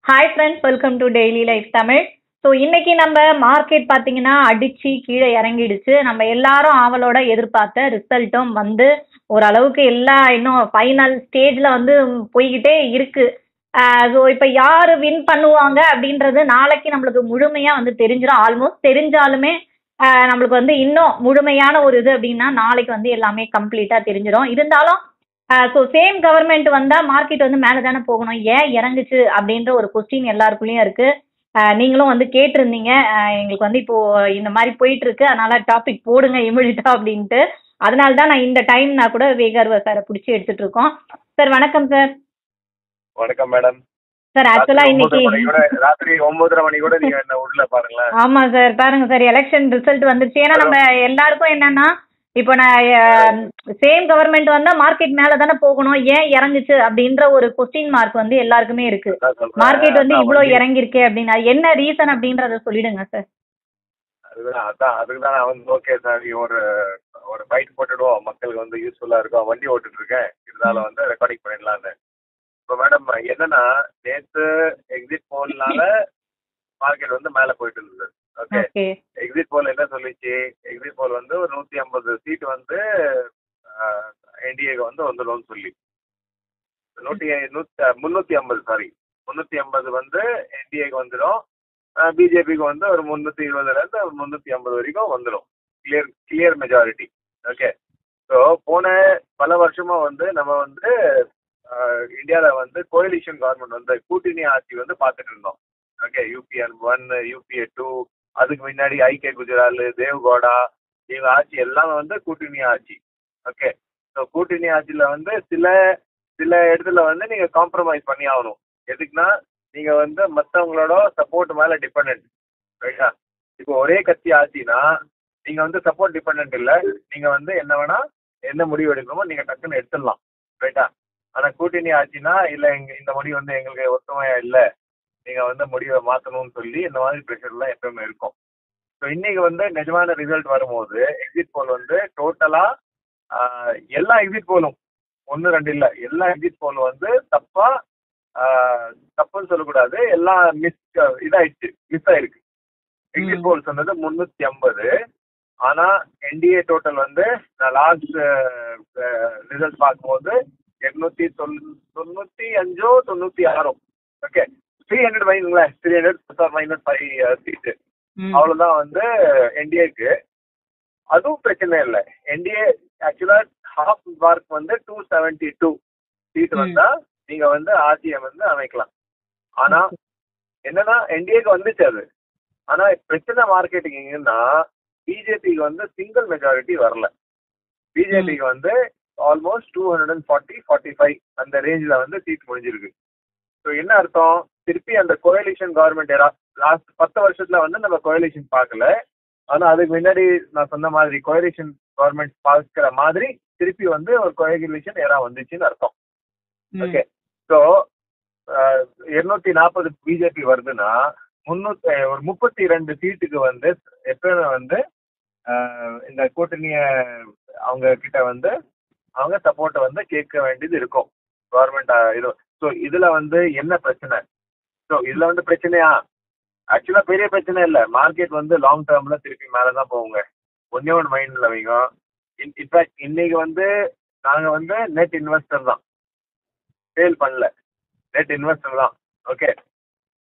Hi friends, welcome to daily life Tamil. So இன்னைக்கு நம்ம market பார்த்தீங்கன்னா அடிச்சு கீழே இறங்கிடுச்சு. நம்ம எல்லாரும் ஆவலோட எதிர்பார்த்த ரிசல்ட்டும் வந்து ஓரளவுக்கு எல்லாம் இன்னும் ஃபைனல் ஸ்டேஜில் வந்து போய்கிட்டே இருக்கு. ஸோ இப்போ யார் வின் பண்ணுவாங்க அப்படின்றது நாளைக்கு நம்மளுக்கு முழுமையாக வந்து தெரிஞ்சிடும். ஆல்மோஸ்ட் தெரிஞ்சாலுமே நம்மளுக்கு வந்து இன்னும் முழுமையான ஒரு இது அப்படின்னா நாளைக்கு வந்து எல்லாமே கம்ப்ளீட்டாக தெரிஞ்சிடும். இருந்தாலும் ஸோ சேம் கவர்மெண்ட் வந்தா மார்க்கெட் வந்து மேலே தானே போகணும், ஏன் இறங்குச்சு அப்படின்ற ஒரு கொஸ்டின் எல்லாருக்குள்ளேயும் இருக்கு. நீங்களும் வந்து கேட்டிருந்தீங்க, எங்களுக்கு வந்து இப்போ இந்த மாதிரி போயிட்டு இருக்கு, அதனால டாபிக் போடுங்க இமிடியட்டா அப்படின்ட்டு. அதனால தான் நான் இந்த டைம் நான் கூட வேகர்வ சாரை பிடிச்சி எடுத்துட்டு இருக்கோம். சார் வணக்கம் சார். வணக்கம் மேடம். சார் ஆக்சுவலா இன்னைக்கு ராத்திரி 9:30 மணி கூட நீங்க என்ன உள்ள பாருங்களேன். ஆமா சார், பாருங்க சார், எலெக்ஷன் ரிசல்ட் வந்துருச்சு. ஏன்னா நம்ம எல்லாருக்கும் என்னன்னா, இப்போ நான் சேம் கவர்மெண்ட் வந்தா மார்க்கெட் மேல தானே போகணும், ஏன் இறங்குச்சு அப்படின்ற ஒரு கொஸ்டின் மார்க் வந்து எல்லாருக்குமே இருக்கு. மார்க்கெட் வந்து இவ்வளவு இறங்கிருக்கே அப்படின்னு என்ன ரீசன் அப்படின்றத சொல்லிடுங்க சார். அதுக்குதான் வந்து ஓகே சார், ஒரு ஒரு பைட் போட்டுடுவோம், மக்களுக்கு வந்து யூஸ்ஃபுல்லா இருக்கும். வண்டி ஓட்டுட்டு இருக்கேன், இருந்தாலும் வந்து ரெக்கார்டிங் பண்ணிடலான்னு. இப்போ மேடம் என்னன்னா, நேற்று எக்ஸிட் போல்னால மார்க்கெட் வந்து மேல போயிட்டு இருந்தது. ஓகே, எக்ஸிட் போல் என்ன சொல்லிச்சு? எக்ஸிட் போல் வந்து ஒரு 150 சீட் வந்து என்டிஏக்கு வந்து வந்துடும் சொல்லி 350 வந்து என்டிஏக்கு வந்துடும். பிஜேபிக்கு வந்து ஒரு 320 350 வரைக்கும் வந்துடும். Clear majority. ஓகே, ஸோ போன பல வருஷமா வந்து நம்ம வந்து இந்தியாவில் வந்து கோலிஷன் கவர்மெண்ட் வந்து கூட்டணி ஆட்சி வந்து பார்த்துட்டு இருந்தோம். ஓகே, யூபிஎன் 1, யூபிஏ 2, அதுக்கு முன்னாடி ஐகே குஜரால், தேவ்கோடா, இவங்க ஆட்சி எல்லாமே வந்து கூட்டணி ஆட்சி. ஓகே, ஸோ கூட்டணி ஆட்சியில் வந்து சில இடத்துல வந்து நீங்கள் காம்ப்ரமைஸ் பண்ணி ஆகணும். எதுக்குன்னா, நீங்கள் வந்து மற்றவங்களோட சப்போர்ட் மேலே டிபெண்ட். ரைட்டா? இப்போ ஒரே கட்சி ஆட்சினா நீங்கள் வந்து சப்போர்ட் டிபெண்ட் இல்லை, நீங்கள் வந்து என்ன முடிவு எடுக்கணுமோ நீங்கள் டக்குன்னு எடுத்துடலாம். ரைட்டா? ஆனால் கூட்டணி ஆட்சினா இல்லை, இந்த முடிவு வந்து எங்களுக்கு ஒத்துமையா இல்லை, நீங்கள் வந்து முடிவை மாற்றணும்னு சொல்லி இந்த மாதிரி ப்ரெஷர்லாம் எப்பவுமே இருக்கும். ஸோ இன்னைக்கு வந்து நிஜமான ரிசல்ட் வரும்போது எக்ஸிட் போல் வந்து டோட்டலாக எல்லா எக்ஸிட் போலும் 1 2 இல்லை, எல்லா எக்ஸிட் போலும் வந்து தப்புன்னு சொல்லக்கூடாது, எல்லாம் மிஸ் ஆயிருக்கு. எக்ஸிட் போல் சொன்னது 350. ஆனால் என்டிஏ டோட்டல் வந்து நான் லாஸ்ட் ரிசல்ட் பார்க்கும்போது 895 96. ஓகே, 300 வைங்களேன், 300 -5 சீட்டு, அவ்வளவுதான் வந்து என்டிஏக்கு. அதுவும் பிரச்சனை இல்லை. என்டிஏ ஆக்சுவலா ஹாஃப் மார்க் வந்து 272 சீட் வந்தா நீங்க வந்து ஆட்சியை வந்து அமைக்கலாம். ஆனா என்னன்னா, என்டிஏக்கு வந்துச்சு அது. ஆனா பிரச்சனை மார்க்கெட்டிங் எங்கன்னா, பிஜேபிக்கு வந்து சிங்கிள் மெஜாரிட்டி வரல. பிஜேபிக்கு வந்து ஆல்மோஸ்ட் 240-45 அந்த ரேஞ்சில் வந்து சீட் முடிஞ்சிருக்கு. ஸோ என்ன அர்த்தம்? திருப்பி அந்த கோயலிஷன் கவர்மெண்ட் லாஸ்ட் 10 வருஷத்துல வந்து நம்ம கோயலிஷன் பார்க்கல. ஆனா அதுக்கு முன்னாடி நான் சொன்ன மாதிரி கோயலிஷன் கவர்மெண்ட் பார்க்கிற மாதிரி திருப்பி வந்து ஒரு கோயலிஷன் வந்துச்சுன்னு அர்த்தம். ஓகே, ஸோ 240 பிஜேபி வருதுன்னா ஒரு 32 சீட்டுக்கு வந்து எப்பவுமே வந்து இந்த கூட்டணிய அவங்க கிட்ட வந்து அவங்க சப்போர்ட்டை வந்து கேட்க வேண்டியது இருக்கும் கவர்மெண்ட் இது. ஸோ இதுல வந்து என்ன பிரச்சனை? ஸோ இதுல வந்து பிரச்சனையா? ஆக்சுவலா பெரிய பிரச்சனை இல்லை. மார்க்கெட் வந்து லாங் டேர்ம்ல திருப்பி மேலதான் போகுங்க. ஒன்னே ஒன்று மைண்ட்ல வைங்க. இன்ஃபேக்ட் இன்னைக்கு வந்து நாங்க வந்து நெட் இன்வெஸ்டர் தான், சேல் பண்ணல, நெட் இன்வெஸ்டர் தான். ஓகே,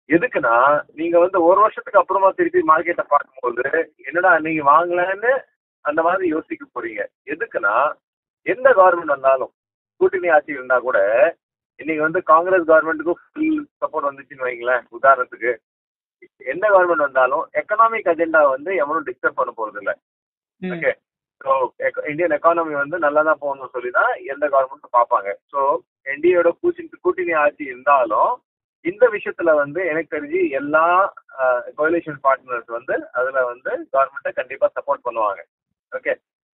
எதுக்குன்னா நீங்க வந்து ஒரு வருஷத்துக்கு அப்புறமா திருப்பி மார்க்கெட்டை பார்க்கும்போது என்னடா நீங்க வாங்கலன்னு அந்த மாதிரி யோசிக்க போறீங்க. எதுக்குன்னா, எந்த கவர்மெண்ட் வந்தாலும் கூட்டணி ஆட்சி இருந்தா கூட இன்னைக்கு வந்து காங்கிரஸ் கவர்மெண்ட்டுக்கும் ஃபுல் சப்போர்ட் வந்துச்சுன்னு வைங்களேன். உதாரணத்துக்கு எந்த கவர்மெண்ட் வந்தாலும் எக்கனாமிக் அஜெண்டா வந்து எவனும் டிஸ்டர்ப் பண்ண போறது இல்லை. ஓகே, ஸோ இந்தியன் எக்கானமி வந்து நல்லா தான் போகணும்னு சொல்லி தான் எந்த கவர்மெண்ட்டும் பார்ப்பாங்க. ஸோ என்டிஏட கூட்டணி ஆட்சி இருந்தாலும் இந்த விஷயத்துல வந்து எனக்கு தெரிஞ்சு எல்லா கோலிஷன் பார்ட்னர்ஸ் வந்து அதுல வந்து கவர்மெண்ட்டை கண்டிப்பா சப்போர்ட் பண்ணுவாங்க. Okay,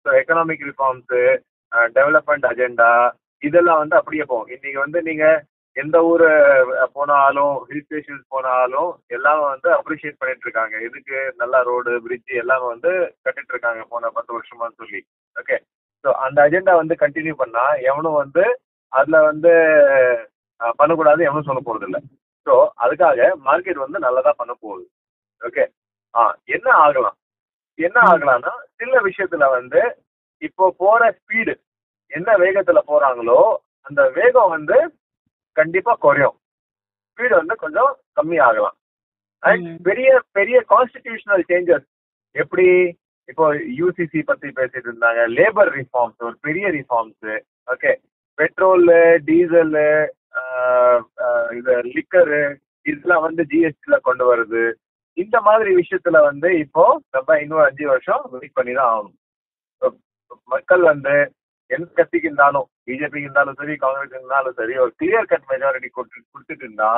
so economic reforms, development agenda, இதெல்லாம் வந்து அப்படியே போகும். இன்னைக்கு வந்து நீங்க எந்த ஊர் போனாலும், ஹில் ஸ்டேஷன்ஸ் போனாலும் எல்லாம் வந்து அப்ரிஷியேட் பண்ணிட்டு இருக்காங்க. இதுக்கு நல்லா ரோடு, பிரிட்ஜ் எல்லாமே வந்து கட்டிட்டு இருக்காங்க போன 10 வருஷமான்னு சொல்லி. ஓகே, ஸோ அந்த அஜெண்டா வந்து கண்டினியூ பண்ணா எவனும் வந்து அதுல வந்து பண்ணக்கூடாது எவனும் சொல்ல போறது இல்லை. ஸோ அதுக்காக மார்க்கெட் வந்து நல்லதா பண்ண போகுது. ஓகே. என்ன ஆகலாம் என்ன ஆகலாம்னா, சில விஷயத்துல வந்து இப்போ போற ஸ்பீடு என்ன வேகத்துல போறாங்களோ அந்த வேகம் வந்து கண்டிப்பா குறையும். ஸ்பீடு வந்து கொஞ்சம் கம்மி ஆகலாம். அண்ட் பெரிய பெரிய கான்ஸ்டிடியூஷனல் சேஞ்சஸ் எப்படி இப்போ யூசிசி பத்தி பேசிட்டு இருந்தாங்க, லேபர் ரிஃபார்ம்ஸ் ஒரு பெரிய ரிஃபார்ம்ஸ். ஓகே. பெட்ரோல், டீசல், இது லிக்கரு இதெல்லாம் வந்து ஜிஎஸ்டில கொண்டு வருது. இந்த மாதிரி விஷயத்துல வந்து இப்போ நம்ம இன்னும் 5 வருஷம் வெயிட் பண்ணி தான் ஆகணும். மக்கள் வந்து எந்த கட்சிக்கு இருந்தாலும், பிஜேபிக்கு இருந்தாலும் சரி, காங்கிரஸ் இருந்தாலும் சரி, ஒரு கிளியர் கட் மெஜாரிட்டி கொடுத்துட்டு இருந்தா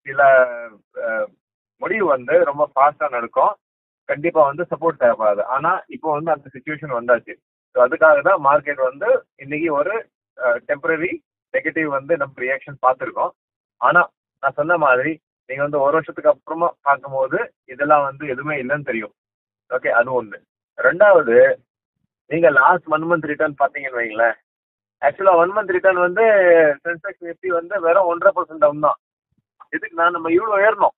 சில முடிவு வந்து ரொம்ப ஃபாஸ்டா நடக்கும். கண்டிப்பா வந்து சப்போர்ட் தேவைப்படாது. ஆனா இப்போ வந்து அந்த சிச்சுவேஷன் வந்தாச்சு. ஸோ அதுக்காக தான் மார்க்கெட் வந்து இன்னைக்கு ஒரு டெம்பரரி நெகட்டிவ் வந்து நம்ம ரியாக்ஷன் பார்த்துருக்கோம். ஆனா நான் சொன்ன மாதிரி நீங்க வந்து ஒரு வருஷத்துக்கு அப்புறமா பார்க்கும்போது இதெல்லாம் வந்து எதுவுமே இல்லைன்னு தெரியும். ஓகே. அது ஒண்ணு. ரெண்டாவது, நீங்க லாஸ்ட் 1 மந்த் ரிட்டர்ன் பாத்தீங்கன்னு வைங்களேன். ஆக்சுவலா 1 மந்த் ரிட்டர்ன் வந்து சென்செக்ஸ் நிஃப்டி வந்து வெறும் 1.5% டவுன் தான். இதுக்கு நம்ம இவ்வளவு ஏறணும்.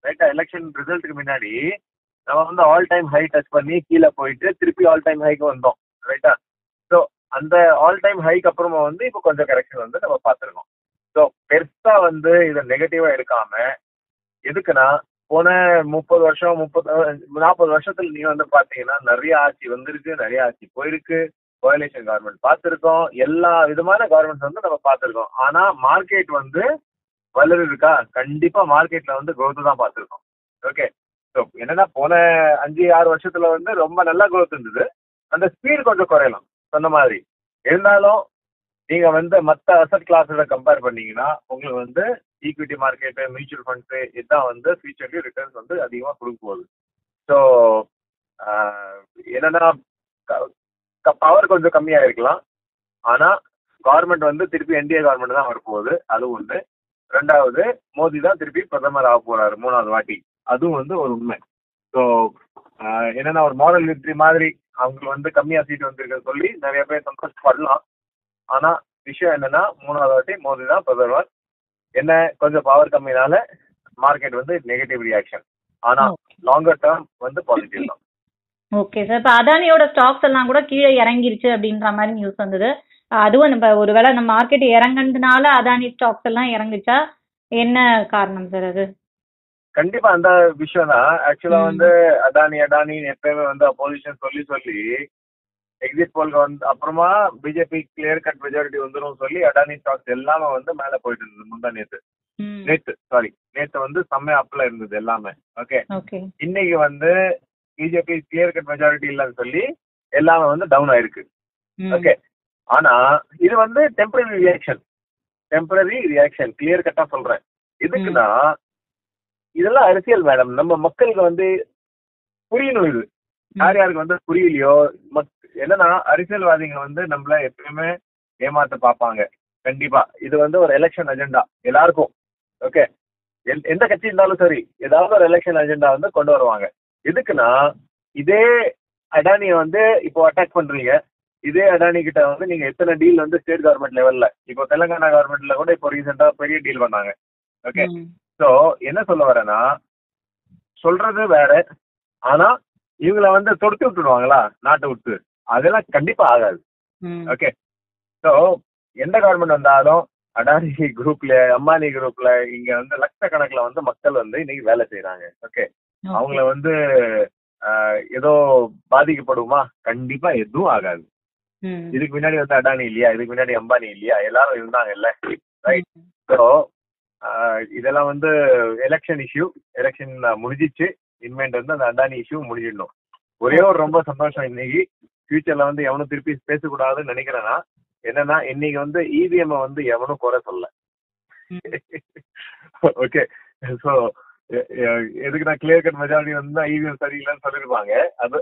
ரைட்டா? எலெக்ஷன் ரிசல்ட்டுக்கு முன்னாடி நம்ம வந்து ஆல் டைம் ஹை டச் பண்ணி கீழே போயிட்டு திருப்பி ஆல் டைம் ஹைக்கு வந்தோம். ரைட்டா? ஸோ அந்த ஆல் டைம் ஹைக்கு அப்புறமா வந்து இப்போ கொஞ்சம் கரெக்ஷன் வந்து நம்ம பார்த்துருக்கோம். ஸோ பெருசா வந்து இதை நெகட்டிவா எடுக்காம, எதுக்குன்னா போன 30 வருஷம் 40 வருஷத்துல நீங்க வந்து பாத்தீங்கன்னா நிறைய ஆட்சி வந்திருக்கு, நிறைய ஆட்சி போயிருக்கு, கோயலேஷன் கவர்மெண்ட் பார்த்திருக்கோம், எல்லா விதமான கவர்மெண்ட்ஸ் வந்து நம்ம பார்த்திருக்கோம். ஆனா மார்க்கெட் வந்து வளரு இருக்கா? கண்டிப்பா மார்க்கெட்ல வந்து growth தான் பார்த்திருக்கோம். ஓகே. ஸோ என்னன்னா போன 5-6 வருஷத்துல வந்து ரொம்ப நல்லா growth இருந்தது. அந்த ஸ்பீடு கொஞ்சம் குறையலாம் சொன்ன மாதிரி. இருந்தாலும் நீங்க வந்து மற்ற அசட் கிளாஸோட கம்பேர் பண்ணீங்கன்னா உங்களுக்கு வந்து ஈக்விட்டி மார்க்கெட், மியூச்சுவல் ஃபண்ட்ஸ் இதுதான் வந்து ஃபியூச்சர்லயும் ரிட்டர்ன்ஸ் வந்து அதிகமாக கொடுக்க போகுது. ஸோ என்னன்னா பவர் கொஞ்சம் கம்மியா இருக்கலாம். ஆனா கவர்மெண்ட் வந்து திருப்பி என்டிஏ கவர்மெண்ட் தான் வரப்போகுது. அது ஒண்ணு. ரெண்டாவது, மோடி தான் திருப்பி பிரதமர் ஆக போறாரு 3வது வாட்டி. அதுவும் வந்து ஒரு உண்மை. ஸோ என்னன்னா ஒரு மாரல் விக்டரி மாதிரி அவங்களுக்கு வந்து கம்மியா சீட் வந்திருக்க சொல்லி நிறைய பேர் சந்தோஷப்படலாம். ஆனா விஷயம் என்னன்னா 3வது வாட்டி மோடி தான் பிரதமர். என்ன கொஞ்சம் பவர் கம்மினால மார்க்கெட் வந்து நெகட்டிவ் ரியாக்ஷன். ஆனா லாங்கர் டேர்ம் வந்து பாசிட்டிவ் தான். Okay sir. இப்போ அதானியோட ஸ்டாக்ஸ் எல்லாம் கூட கீழே இறங்கிருச்சு அப்படின்ற மாதிரி நியூஸ் வந்தது. அதுவும் நம்ம ஒருவேளை நம்ம மார்க்கெட் இறங்குனதுனால அதானி ஸ்டாக்ஸ் எல்லாம் இறங்குச்சா? என்ன காரணம் சார் அது? கண்டிப்பா அந்த விஷயம் தான். ஆக்சுவலா வந்து அதானி எப்பயுமே வந்து அப்போசிஷன் சொல்லி எக்ஸிட் போல்க்கு வந்து அப்புறமா பிஜேபி கிளியர் கட் மெஜாரிட்டி வந்துடும் சொல்லி அடானி ஸ்டாக்ஸ் எல்லாமே வந்து மேல போயிட்டு இருந்தது. முந்தா நேத்து வந்து செம்ம அப்ல இருந்தது எல்லாமே. ஓகே. இன்னைக்கு வந்து பிஜேபி கிளியர் கட் மெஜாரிட்டி இல்லைன்னு சொல்லி எல்லாமே வந்து டவுன் ஆயிருக்கு. ஓகே. ஆனா இது வந்து டெம்பரரி ரியாக்ஷன் கிளியர் கட்டா சொல்றேன். எதுக்குன்னா இதெல்லாம் அரசியல் மேடம். நம்ம மக்களுக்கு வந்து புரியணும். இது யாருக்கு வந்து புரியலையோ, என்னன்னா அரசியல்வாதிங்க வந்து நம்மள எப்பயுமே ஏமாத்த பார்ப்பாங்க. கண்டிப்பா இது வந்து ஒரு எலெக்ஷன் அஜெண்டா எல்லாருக்கும். ஓகே. எந்த கட்சி இருந்தாலும் சரி ஏதாவது ஒரு எலெக்ஷன் அஜெண்டா வந்து கொண்டு வருவாங்க. எதுக்குன்னா இதே அடானியை வந்து இப்போ அட்டாக் பண்றீங்க. இதே அடானி கிட்ட வந்து நீங்க எத்தனை டீல் வந்து ஸ்டேட் கவர்மெண்ட் லெவல்ல, இப்போ தெலுங்கானா கவர்மெண்ட்ல கூட இப்போ ரீசெண்டா பெரிய டீல் பண்ணாங்க. ஓகே. சோ என்ன சொல்ல வரேன்னா, சொல்றது வேற, ஆனா இவங்கள வந்து தொடுத்து விட்டுடுவாங்களா நாட்டை விட்டு? அதெல்லாம் கண்டிப்பா ஆகாது. ஓகே. சோ எந்த கவர்மெண்ட் வந்தாலும் அடானி குரூப்ல, அம்பானி குரூப்ல இங்க வந்து லட்சக்கணக்கில் வந்து மக்கள் வந்து இன்னைக்கு வேலை செய்யறாங்க. ஓகே. அவங்கள வந்து ஏதோ பாதிக்கப்படுமா? கண்டிப்பா எதுவும் ஆகாது. இதுக்கு முன்னாடி வந்து அடானி இல்லையா, இதுக்கு முன்னாடி அம்பானி இல்லையா, எல்லாரும் இருந்தாங்கல்ல. ரைட். ஸோ இதெல்லாம் வந்து எலெக்ஷன் இஷ்யூ. எலெக்ஷன் முடிஞ்சிச்சு. இனிமேல் வந்து அந்த அடானி இஷ்யூ முடிஞ்சிடணும். ஒரே ஒரு ரொம்ப சந்தோஷம், இன்னைக்கு ஃபியூச்சர்ல வந்து எவனும் திருப்பி பேசக்கூடாதுன்னு நினைக்கிறேன்னா என்னன்னா, இன்னைக்கு வந்து இவிஎம் வந்து எவனும் குறை சொல்ல. ஓகே. ஸோ எதுக்கு நான் கிளியர் கட் மெஜாரிட்டி வந்து இவிஎம் சரியில்லைன்னு சொல்லிருப்பாங்க.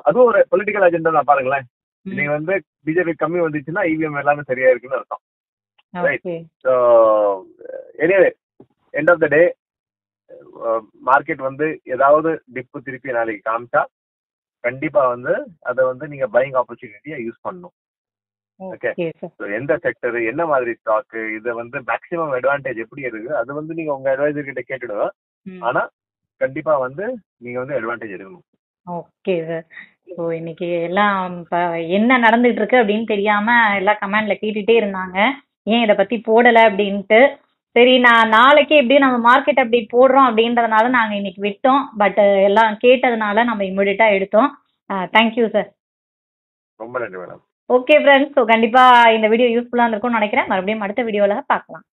அதுவும் ஒரு பொலிட்டிக்கல் அஜெண்டா தான். பாருங்களேன், நீங்க வந்து பிஜேபி கம்மி வந்துச்சுன்னா இவிஎம் எல்லாமே சரியா இருக்குன்னு அர்த்தம். Right. So anyway end of the day market வந்து ஏதாவது டிப்பு திருப்பி நாளைக்கு காமிச்சா கண்டிப்பா வந்து அதை வந்து நீங்க பையிங் ஆப்பர்ச்சுனிட்டியா யூஸ் பண்ணணும். Okay, okay sir. ஸோ எந்த செக்டர், என்ன மாதிரி ஸ்டாக், இதை வந்து மேக்ஸிமம் அட்வான்டேஜ் எப்படி இருக்கு, அது வந்து நீங்க உங்க அட்வைசர் கிட்ட கேட்டுடுவோம். ம். ஆனா கண்டிப்பா வந்து நீங்க வந்து அட்வான்டேஜ் எடுக்கணும். Okay sir. ஸோ இன்னைக்கு எல்லாம் இப்போ என்ன நடந்துட்டு இருக்கு அப்படின்னு தெரியாம எல்லாம் கமெண்ட்ல கேட்டுட்டே இருந்தாங்க, ஏன் இதை பத்தி போடலை அப்படின்ட்டு. சரி, நான் நாளைக்கு எப்படியும் நம்ம மார்க்கெட் அப்டேட் போடுறோம் அப்படின்றதுனால நாங்க இன்னைக்கு விட்டோம். பட் எல்லாம் கேட்டதுனால நம்ம இமிடியட்டா எடுத்தோம். Thank you sir. ரொம்ப நன்றி மேடம். ஓகே ஃப்ரெண்ட்ஸ், ஸோ கண்டிப்பா இந்த வீடியோ யூஸ்ஃபுல்லா இருந்திருக்கும்னு நினைக்கிறேன். மறுபடியும் அடுத்த வீடியோல பார்க்கலாம்.